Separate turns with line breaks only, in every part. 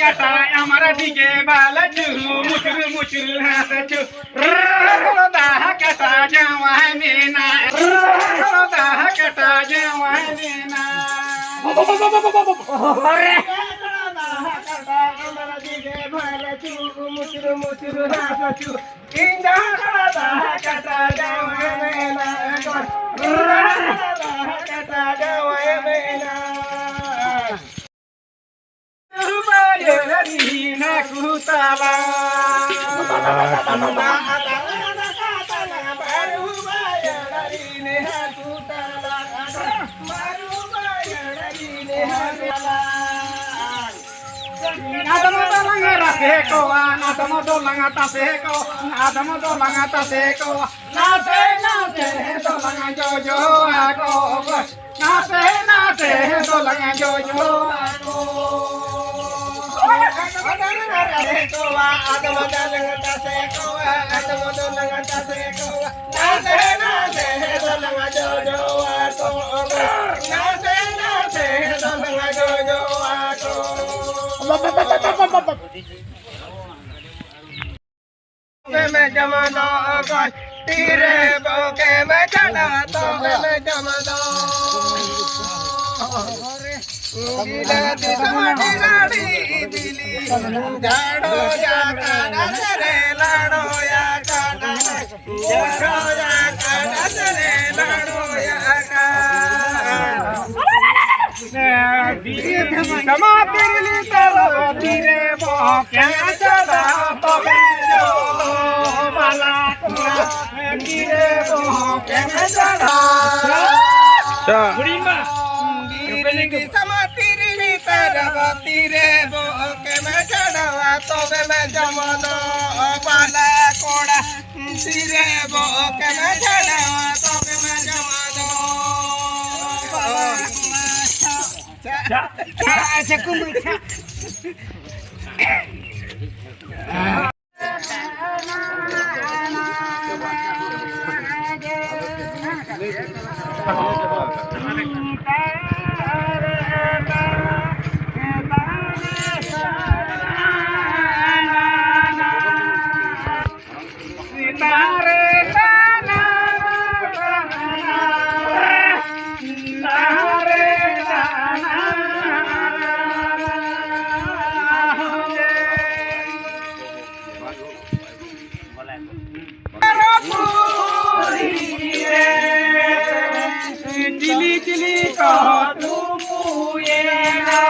কাটা আমার দিকে বালাচু মুচুর মুচুর হাসচু দাহ কাটা জামাই মেনা দাহ কাটা জামাই মেনা ওরে মুচুর মুচুর হাসচু ইন্দা দাহ কাটা জামাই মেনা দাহ কাটা জামাই মেনা Rina kutala baru bayar ini kutala baru bayar ini kutala Adamo dolanga raseko adamo dolanga taseko adamo dolanga taseko nase nase dolanga jojo ako nase nase dolanga jojo ako मैं जमा दो तेरे बोके मैं चढ़ा तो मैं जमा दो दिलाती समाटी लाड़ी दिली झाड़ो या काना सरे लाड़ो या काना झाड़ो या काना सरे लाड़ो या काना समाती तरफ तेरे बोके मैं चढ़ा तो मैं जो बाला तेरे बोके मैं चढ़ा बुढ़ीमा समातीरी तरफ तेरे बोके मैं चढ़वा तो मैं जमाना बाला कोड़ा तेरे बोके मैं चढ़वा तो मैं जमाना चिली चिली कहो तू पुएगा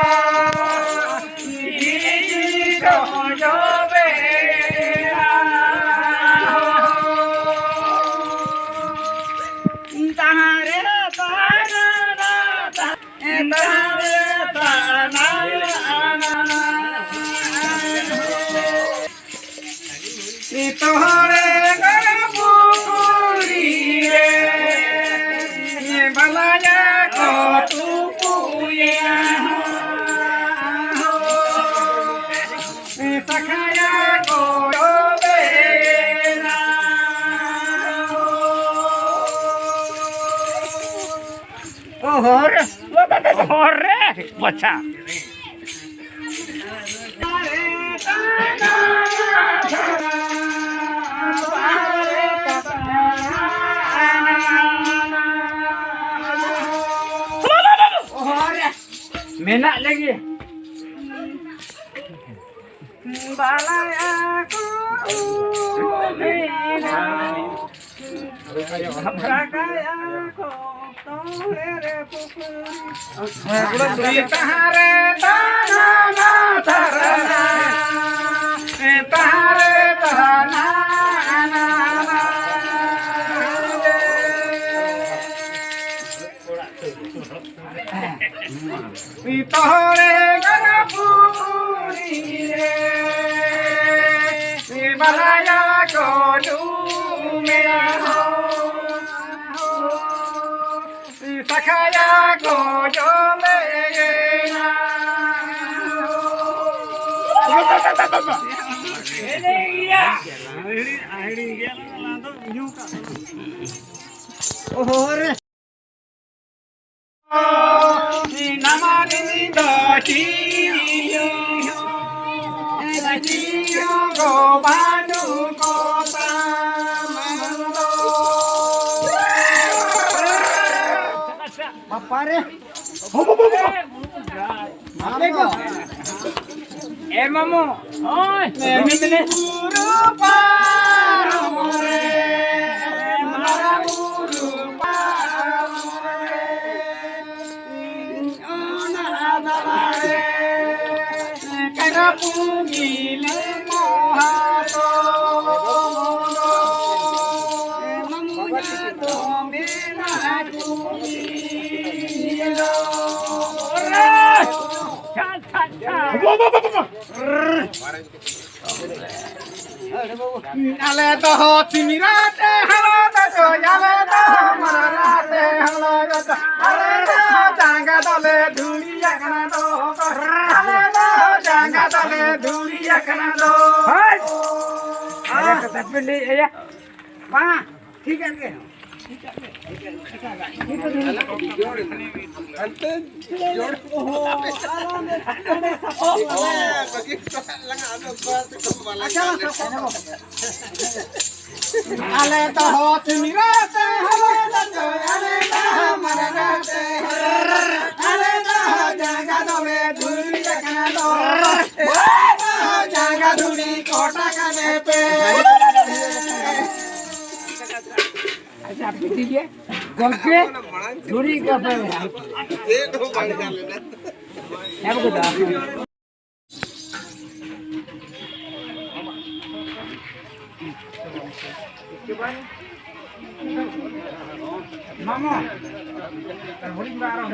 चिली चिली कहो जो बेरा तारे ताना तारे ताना तोहरे Balaya ko tu puya ho Sakaya ko bena Ohore bacha Menak lagi. Balaya ko bena Sakaya ko tohere pukuri Tahare tana na tarana Tahare tana na Tore ganapuri re balaya ko dumera ho sakaya ko jomena Ore Namani do chi yo ko banu kota mando.
Bapak re.
Mamu. Oi,
Mimi guru paramore, mara guru paramore. Ona adalare, kara pungile mohato. Mamunya domina kumilo. Ale to timirate halo to ale to marate halo to ale to janga dole dhuli yakna to ale to janga dole dhuli yakna to hai
ada kata pilih ya.
Pa, ठीक है के?
ale to timirate halo to ale to marate ale to janga dole dhuli yakna to janga dhuli kota kane pe
अच्छा पीती के गल के दूरी का पे है वो दा मामा होली बारो